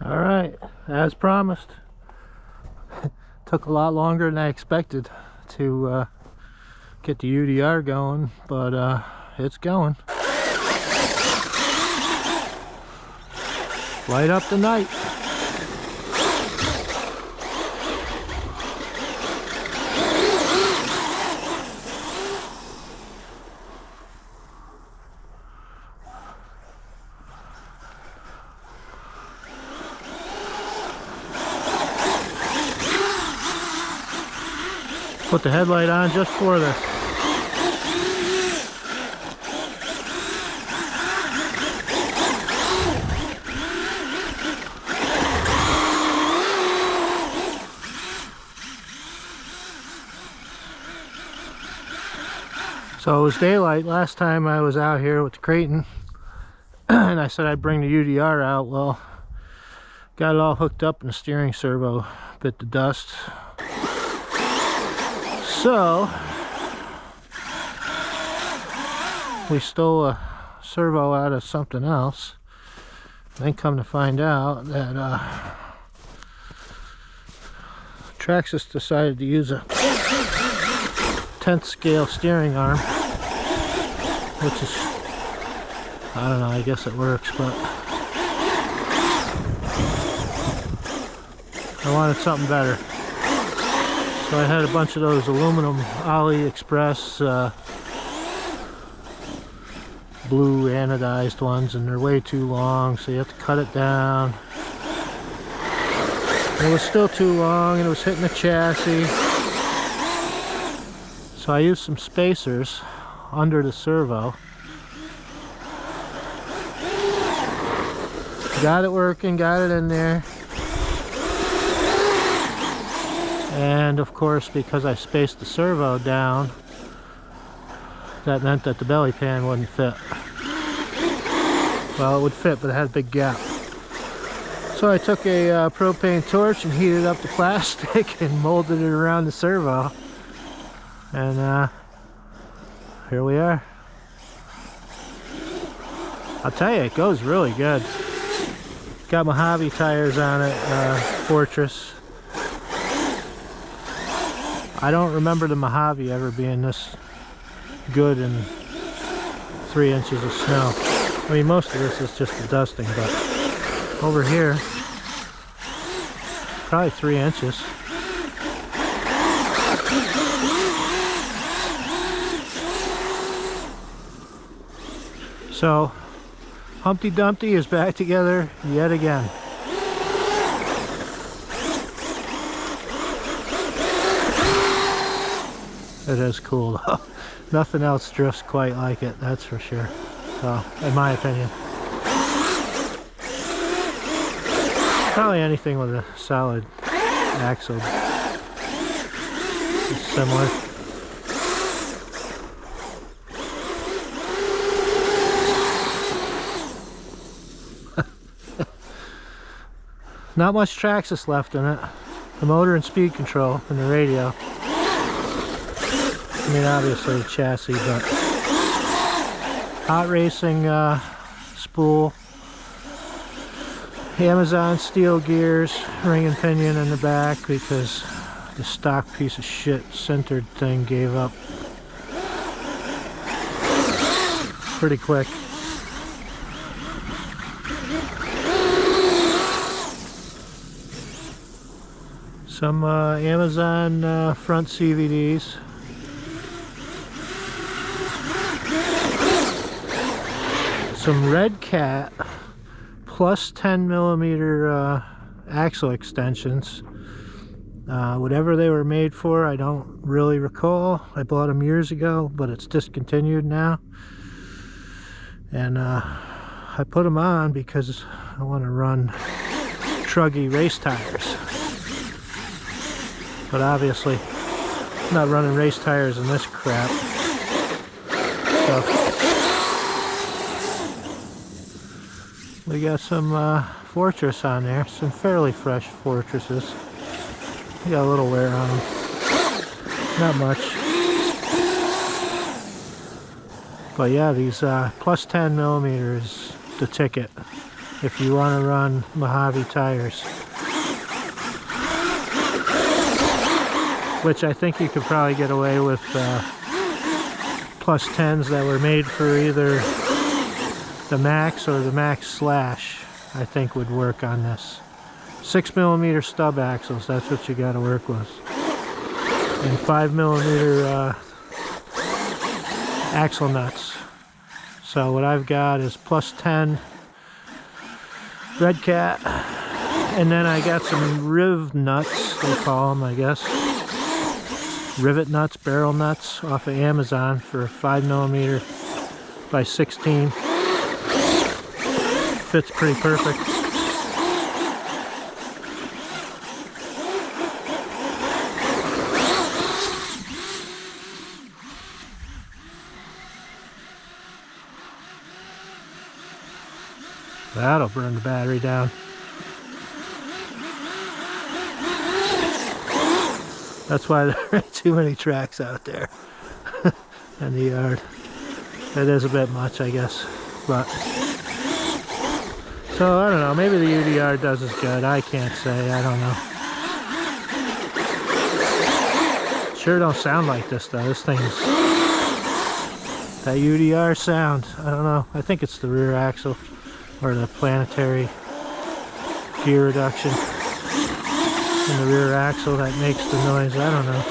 All right, as promised. Took a lot longer than I expected to get the UDR going, but it's going. Light up the night. Put the headlight on just for this. So it was daylight last time I was out here with the Creighton, and I said I'd bring the UDR out. Well, got it all hooked up and the steering servo bit the dust. So we stole a servo out of something else. Then come to find out that Traxxas decided to use a 10th scale steering arm, which is, I don't know, I guess it works, but I wanted something better. So I had a bunch of those aluminum AliExpress blue anodized ones, and they're way too long, so you have to cut it down. And it was still too long, and it was hitting the chassis. So I used some spacers under the servo. Got it working, got it in there. And of course, because I spaced the servo down, that meant that the belly pan wouldn't fit. Well, it would fit, but it had a big gap. So I took a propane torch and heated up the plastic and molded it around the servo. And here we are. I'll tell you, it goes really good. Got Mojave tires on it, Fortress. I don't remember the Mojave ever being this good in 3 inches of snow. I mean, most of this is just the dusting, but over here, probably 3 inches. So, Humpty Dumpty is back together yet again. It is cool though. Nothing else drifts quite like it, that's for sure. So, in my opinion. Probably anything with a solid axle is similar. Not much Traxxas left in it. The motor and speed control and the radio. I mean, obviously the chassis, but hot racing spool, Amazon steel gears, ring and pinion in the back because the stock piece of shit centered thing gave up pretty quick. Some Amazon front CVDs. Some Red Cat plus 10mm axle extensions. Whatever they were made for, I don't really recall. I bought them years ago, but it's discontinued now. And I put them on because I want to run truggy race tires. But obviously, I'm not running race tires in this crap. So, we got some Fortress on there, some fairly fresh Fortresses. We got a little wear on them, not much. But yeah, these plus 10mm is the ticket. if you want to run Mojave tires. Which I think you could probably get away with plus 10s that were made for either the Max or the Max Slash, I think would work on this. 6mm stub axles, that's what you got to work with. And 5mm axle nuts. So what I've got is plus 10 Red Cat, and then I got some riv nuts, they call them, I guess. Rivet nuts, barrel nuts off of Amazon for 5mm by 16. Fits pretty perfect. That'll burn the battery down. That's why there aren't too many tracks out there in the yard. It is a bit much, I guess. But so I don't know, maybe the UDR does as good. I can't say, I don't know. Sure don't sound like this though. This thing's that UDR sound. I don't know. I think it's the rear axle or the planetary gear reduction in the rear axle that makes the noise. I don't know.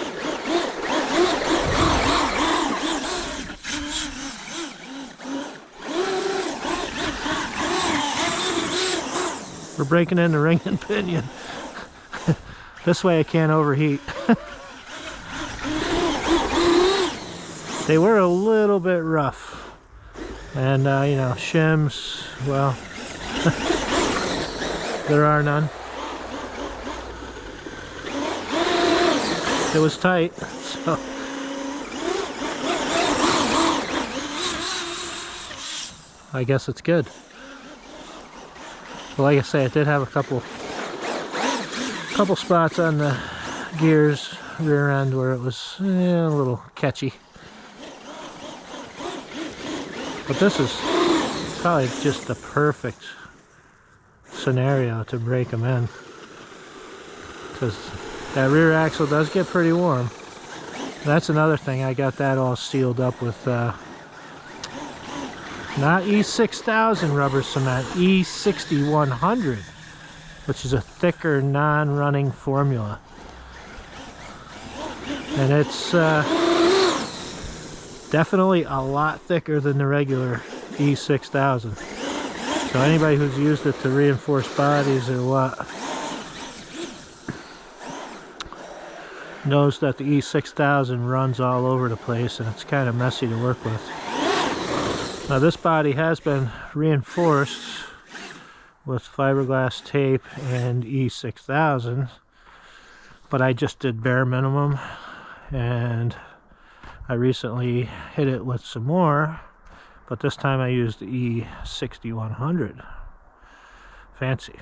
We're breaking in the ring and pinion. This way I can't overheat. They were a little bit rough. And you know, shims, well, there are none. It was tight, so I guess it's good. Well, like I say, it did have a couple spots on the gears rear end where it was a little catchy. But this is probably just the perfect scenario to break them in, because that rear axle does get pretty warm. That's another thing. I got that all sealed up with not E6000 rubber cement, E6100, which is a thicker non-running formula. And it's definitely a lot thicker than the regular E6000. So anybody who's used it to reinforce bodies or what knows that the E6000 runs all over the place and it's kind of messy to work with. Now this body has been reinforced with fiberglass tape and E6000, but I just did bare minimum, and I recently hit it with some more, but this time I used the E6100. Fancy.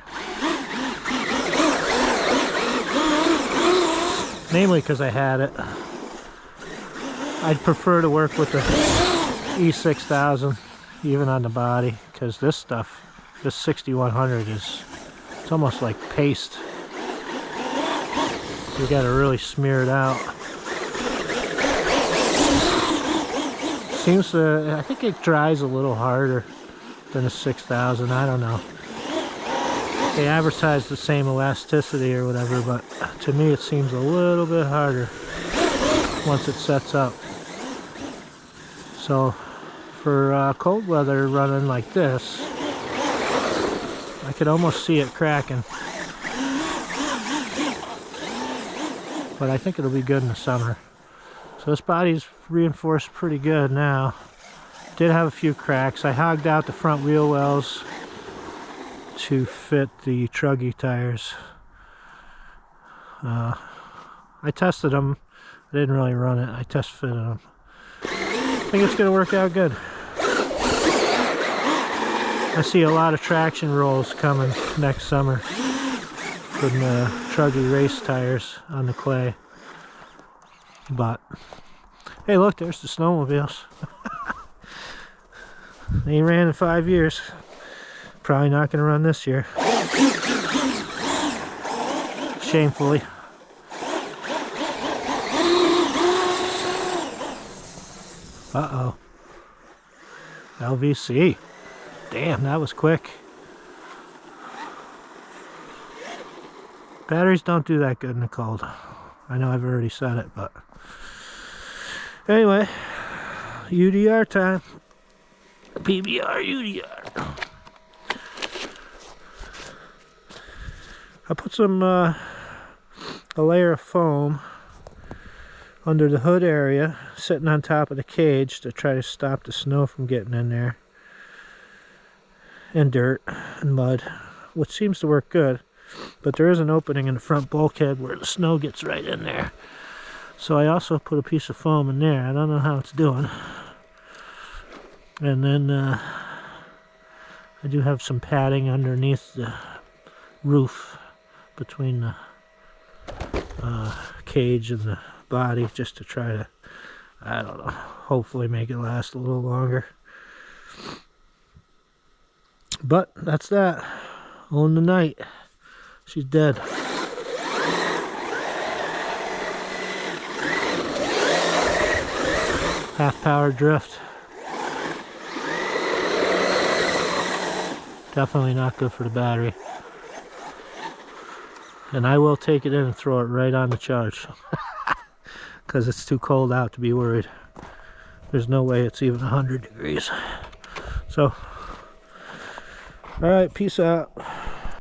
Mainly because I had it. I'd prefer to work with the E6000 even on the body, because this stuff, this 6100 it's almost like paste. You gotta really smear it out. Seems to, I think it dries a little harder than a 6000, I don't know. They advertise the same elasticity or whatever, but to me it seems a little bit harder once it sets up. So for cold weather running like this, I could almost see it cracking. But I think it'll be good in the summer. So this body's reinforced pretty good now. Did have a few cracks. I hogged out the front wheel wells to fit the truggy tires. I tested them. I didn't really run it. I test fitted them. I think it's going to work out good. I see a lot of traction rolls coming next summer from the truggy race tires on the clay. But hey, look, there's the snowmobiles. They ran in 5 years. Probably not going to run this year. Shamefully. Uh-oh. LVC. Damn, that was quick. Batteries don't do that good in the cold. I know I've already said it, but... Anyway, UDR time. PBR UDR. I put some, a layer of foam under the hood area, sitting on top of the cage to try to stop the snow from getting in there. And dirt and mud, which seems to work good. But there is an opening in the front bulkhead where the snow gets right in there. So I also put a piece of foam in there. I don't know how it's doing. And then I do have some padding underneath the roof between the cage and the body, just to try to, I don't know, hopefully make it last a little longer. But that's that. On the night. She's dead. Half power drift. Definitely not good for the battery. And I will take it in and throw it right on the charge. Because it's too cold out to be worried. There's no way it's even 100 degrees. So, alright, peace out.